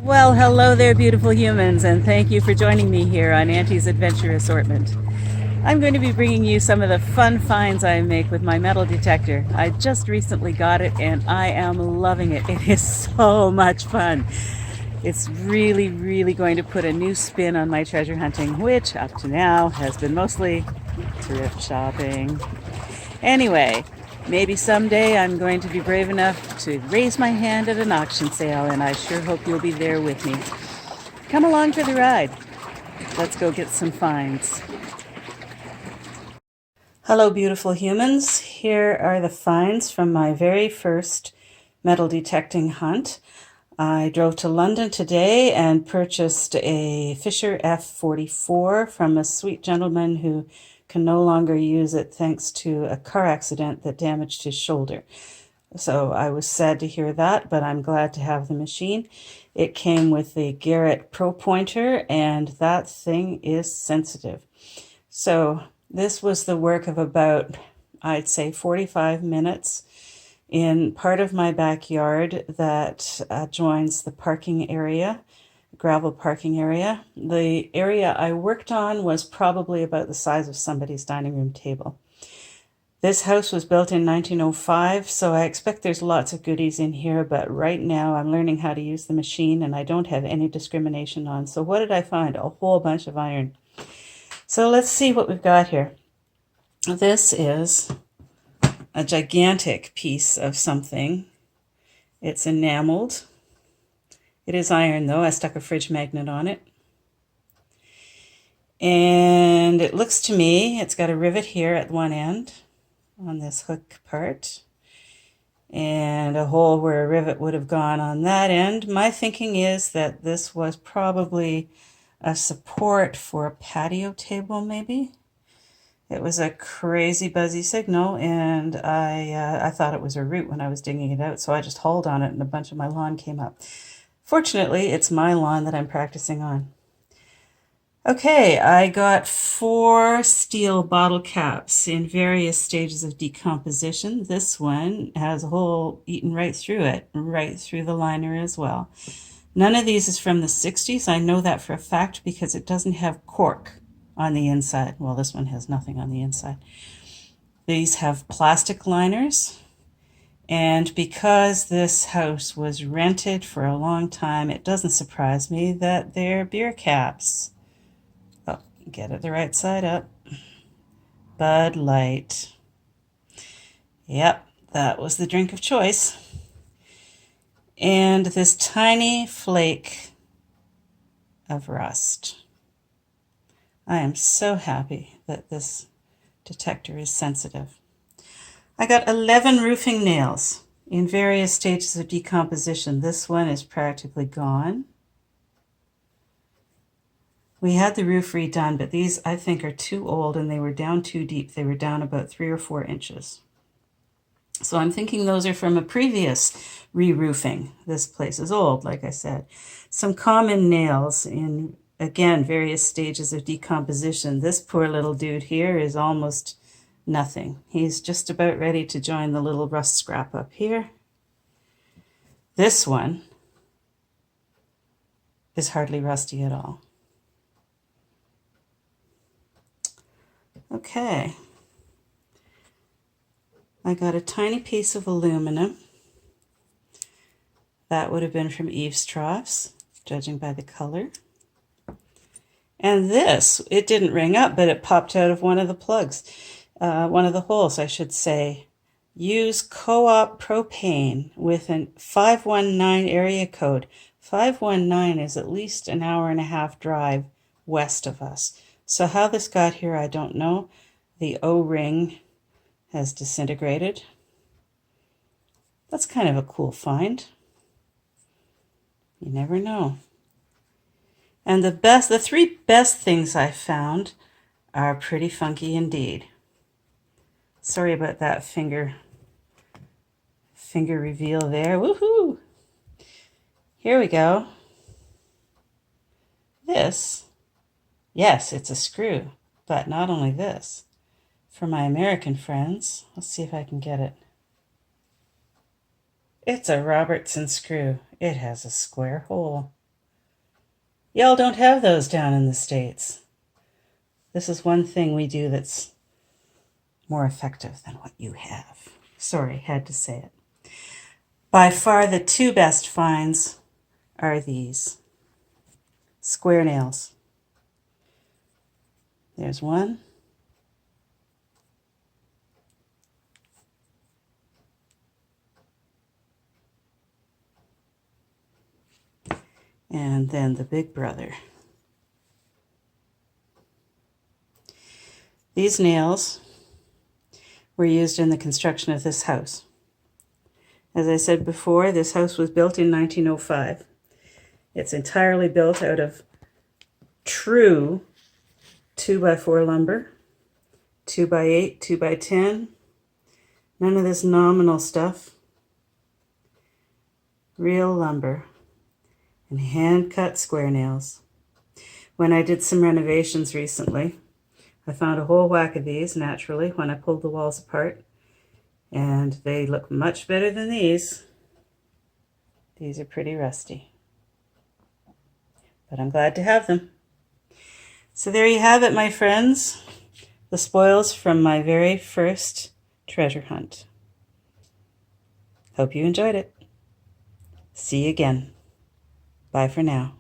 Well, hello there, beautiful humans, and thank you for joining me here on Auntie's Adventure Assortment. I'm going to be bringing you some of the fun finds I make with my metal detector. I just recently got it and I am loving it. It is so much fun. It's really going to put a new spin on my treasure hunting, which up to now has been mostly thrift shopping. Anyway, maybe someday I'm going to be brave enough to raise my hand at an auction sale, and I sure hope you'll be there with me. Come along for the ride. Let's go get some finds. Hello, beautiful humans. Here are the finds from my very first metal detecting hunt. I drove to London today and purchased a Fisher F44 from a sweet gentleman who can no longer use it thanks to a car accident that damaged his shoulder. So I was sad to hear that, but I'm glad to have the machine. It came with the Garrett Pro Pointer, and that thing is sensitive. So this was the work of about, I'd say, 45 minutes in part of my backyard that joins the parking area, gravel parking area. The area I worked on was probably about the size of somebody's dining room table. This house was built in 1905, so I expect there's lots of goodies in here, but right now I'm learning how to use the machine and I don't have any discrimination on. So what did I find? A whole bunch of iron. So let's see what we've got here. This is a gigantic piece of something. It's enameled. It is iron though. I stuck a fridge magnet on it. And it looks to me, it's got a rivet here at one end on this hook part and a hole where a rivet would have gone on that end. My thinking is that this was probably a support for a patio table maybe. It was a crazy buzzy signal, and I thought it was a root when I was digging it out, so I just hauled on it and a bunch of my lawn came up. Fortunately, it's my lawn that I'm practicing on. Okay, I got 4 steel bottle caps in various stages of decomposition. This one has a hole eaten right through it, right through the liner as well. None of these is from the 60s. I know that for a fact because it doesn't have cork on the inside. Well, this one has nothing on the inside. These have plastic liners, and because this house was rented for a long time, it doesn't surprise me that they're beer caps. Oh, get it the right side up. Bud Light. Yep, that was the drink of choice. And this tiny flake of rust. I am so happy that this detector is sensitive. I got 11 roofing nails in various stages of decomposition. This one is practically gone. We had the roof redone, but these I think are too old and they were down too deep. They were down about 3 or 4 inches. So I'm thinking those are from a previous re-roofing. This place is old, like I said. Some common nails in, again, various stages of decomposition. This poor little dude here is almost nothing. He's just about ready to join the little rust scrap up here. This one is hardly rusty at all. Okay. I got a tiny piece of aluminum. That would have been from eaves troughs, judging by the color. And this, it didn't ring up, but it popped out of one of the plugs, one of the holes, I should say. Use co-op propane with a 519 area code. 519 is at least an hour and a half drive west of us. So how this got here, I don't know. The O-ring has disintegrated. That's kind of a cool find. You never know. And the 3 best things I found are pretty funky indeed. Sorry about that finger reveal there. Woohoo! Here we go. This, yes, it's a screw, but not only this. For my American friends, let's see if I can get it. It's a Robertson screw. It has a square hole. Y'all don't have those down in the States. This is one thing we do that's more effective than what you have. Sorry, had to say it. By far the two best finds are these square nails. There's one. And then the big brother. These nails were used in the construction of this house. As I said before, this house was built in 1905. It's entirely built out of true 2x4 lumber, 2x8, 2x10, none of this nominal stuff. Real lumber and hand-cut square nails. When I did some renovations recently, I found a whole whack of these naturally when I pulled the walls apart, and they look much better than these. These are pretty rusty, but I'm glad to have them. So there you have it, my friends, the spoils from my very first treasure hunt. Hope you enjoyed it. See you again. Bye for now.